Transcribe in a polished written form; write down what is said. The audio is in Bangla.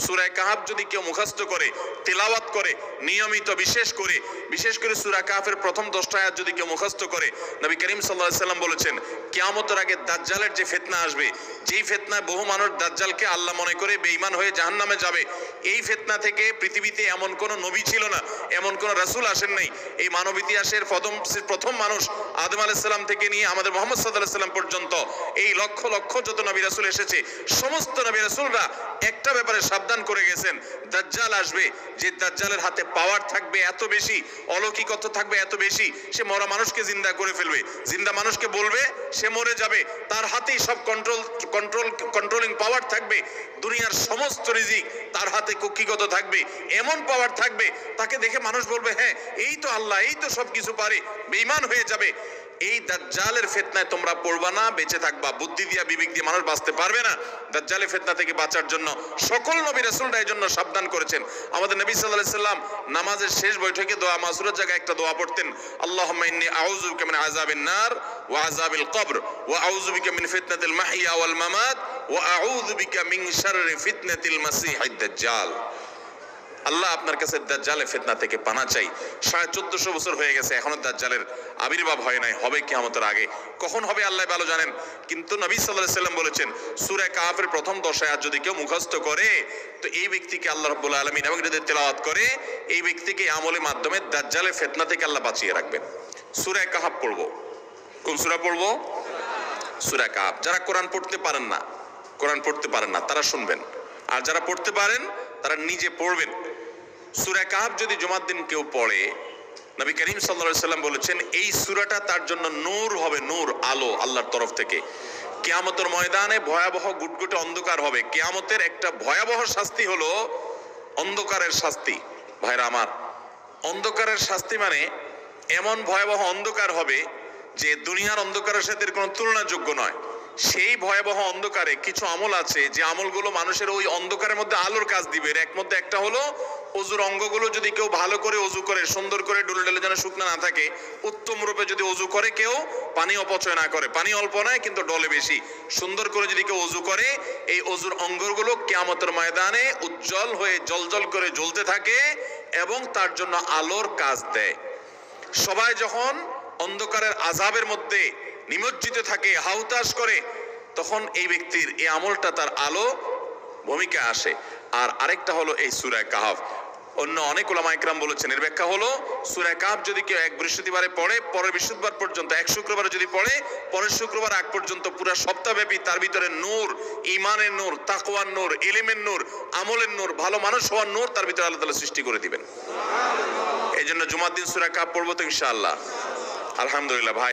সূরা কাহফ যদি কেউ মুখস্থ করে, তেলাওয়াত করে নিয়মিত, বিশেষ করে সূরা কাহফের প্রথম 10টা আয়াত যদি কেউ মুখস্থ করে, নবী করিম সাল্লাল্লাহু আলাইহি সাল্লাম বলেছেন কিয়ামতের আগে দাজ্জালের যে ফিতনা আসবে, যেই ফিতনায় বহু মানুষ দাজ্জালকে আল্লাহ মনে করে বেঈমান হয়ে জাহান্নামে যাবে, এই ফিতনা থেকে পৃথিবীতে এমন কোন নবী ছিল না, এমন কোন রাসূল আসেন নাই। এই মানব ইতিহাসের প্রথম মানুষ আদম আলাইহিস সালাম থেকে নিয়ে আমাদের মুহাম্মদ সাল্লাল্লাহু আলাইহি সাল্লাম পর্যন্ত এই লক্ষ লক্ষ যত নবী রাসূল এসেছে, সমস্ত নবী রাসূলরা একটা ব্যাপারে সাবধান করে গেছেন, দাজ্জাল আসবে, যে দাজ্জালের হাতে পাওয়ার থাকবে এত বেশি, অলৌকিকত্ব থাকবে এত বেশি, সে মরা মানুষকে জিন্দা করে ফেলবে, জিন্দা মানুষকে বলবে সে মরে যাবে, তার হাতেই সব কন্ট্রোলিং পাওয়ার থাকবে, দুনিয়ার সমস্ত রিজিক তার হাতে কক্ষিগত থাকবে, এমন পাওয়ার থাকবে তাকে দেখে মানুষ বলবে হ্যাঁ এই তো আল্লাহ, এই তো সবকিছু পারে, বেঈমান হয়ে যাবে। এই দাজ্জালের ফিতনায় তোমরা পড়বা না, বেঁচে থাকবা। বুদ্ধি দিয়া বিবেক দিয়ে মানুষ বাঁচতে পারবে না। দাজ্জালের ফিতনা থেকে বাঁচার জন্য সকল নবী রাসূলরা এর জন্য সাবধান করেছেন। আমাদের নবী সাল্লাল্লাহু আলাইহি সাল্লাম নামাজের শেষ বৈঠকে দোয়া মাসুরের জায়গায় একটা দোয়া পড়তেন, আল্লাহুম্মা ইন্নী আউযু বিকা মিন আযাবিন নার ওয়া আযাবিল কবর ওয়া আউযু বিকা মিন ফিতনাতিল মাহইয়া ওয়াল মামাত ওয়া আউযু বিকা মিন শাররি ফিতনাতিল মাসিহিদ দাজ্জাল। আল্লাহ আপনার কাছে দাজ্জালের ফিতনা থেকে পানা চাই। 1450 বছর হয়ে গেছে, এখনো দাজ্জালের আবির্ভাব হয় নাই, হবে কিয়ামতের আগে। কখন হবে আল্লাহ ভালো জানেন। কিন্তু নবী সাল্লাল্লাহু আলাইহি সাল্লাম বলেছেন সূরা কাহফের প্রথম 10 আয়াত যদি কেউ মুখস্থ করে, তো এই ব্যক্তিকে আল্লাহ রাব্বুল আলামিন এবং যদি তেলাওয়াত করে, এই ব্যক্তিকে আমলের মাধ্যমে দাজ্জালের ফিতনা থেকে আল্লাহ বাঁচিয়ে রাখবেন। সূরা কাহফ পড়ব। কোন সূরা পড়ব? সূরা কাহফ। যারা কোরআন পড়তে পারেন না তারা শুনবেন, আর যারা পড়তে পারেন তারা নিজে পড়বেন। সূরা কাহফ যদি জুমার দিন কেউ পড়ে, নবী করিম সাল্লাল্লাহু আলাইহি সাল্লাম বলেছেন এই সূরাটা তার জন্য নূর হবে, নূর, আলো আল্লাহর তরফ থেকে। কিয়ামতের ময়দানে ভয়াবহ গুটগুটে অন্ধকার হবে। কিয়ামতের একটা ভয়াবহ শাস্তি হলো অন্ধকারের শাস্তি। ভাইরা আমার, অন্ধকারের শাস্তি মানে এমন ভয়াবহ অন্ধকার হবে যে দুনিয়ার অন্ধকারের সাথে কোনো তুলনাযোগ্য নয়। সেই ভয়াবহ অন্ধকারে কিছু আমল আছে যে আমলগুলো মানুষের ওই অন্ধকারের মধ্যে আলোর কাজ দিবে। এর মধ্যে একটা হলো অজুর অঙ্গগুলো যদি কেউ ভালো করে অজু করে, সুন্দর করে ডুলে ডুলে যেন শুকনা না থাকে, উত্তম রূপে যদি অজু করে কেউ, পানি অপচয় না করে, পানি অল্প নয় কিন্তু ডলে বেশি, সুন্দর করে যদি কেউ অজু করে, এই অজুর অঙ্গগুলো কিয়ামতের ময়দানে উজ্জ্বল হয়ে জলজল করে জ্বলতে থাকে এবং তার জন্য আলোর কাজ দেয়। সবাই যখন অন্ধকারের আযাবের মধ্যে নিমজ্জিত থাকে, হাউতাশ করে, তখন এই ব্যক্তির এই আমলটা তার আলো ভূমিকা আসে। আর আরেকটা হলো এই সূরা কাহফ। অন্য অনেক উলামা ইকরাম বলেছেন এর ব্যাখ্যা হলো সূরা কাহফ যদি কেউ এক বৃহস্পতিবারে পড়ে, পরের বৃহস্পতিবার পর্যন্ত, এক শুক্রবারে যদি পড়ে, পরের শুক্রবার আগ পর্যন্ত পুরো সপ্তাহব্যাপী তার ভিতরে নূর, ঈমানের নূর, তাকওয়ার নূর, ইলমের নূর, আমলের নূর, ভালো মানুষ হওয়ার নূর তার ভিতরে আল্লাহ তাআলা সৃষ্টি করে দিবেন। এই জন্য জুমার দিন সূরা কাহফ পড়বো তো ইনশাআল্লাহ। আলহামদুলিল্লাহ ভাই।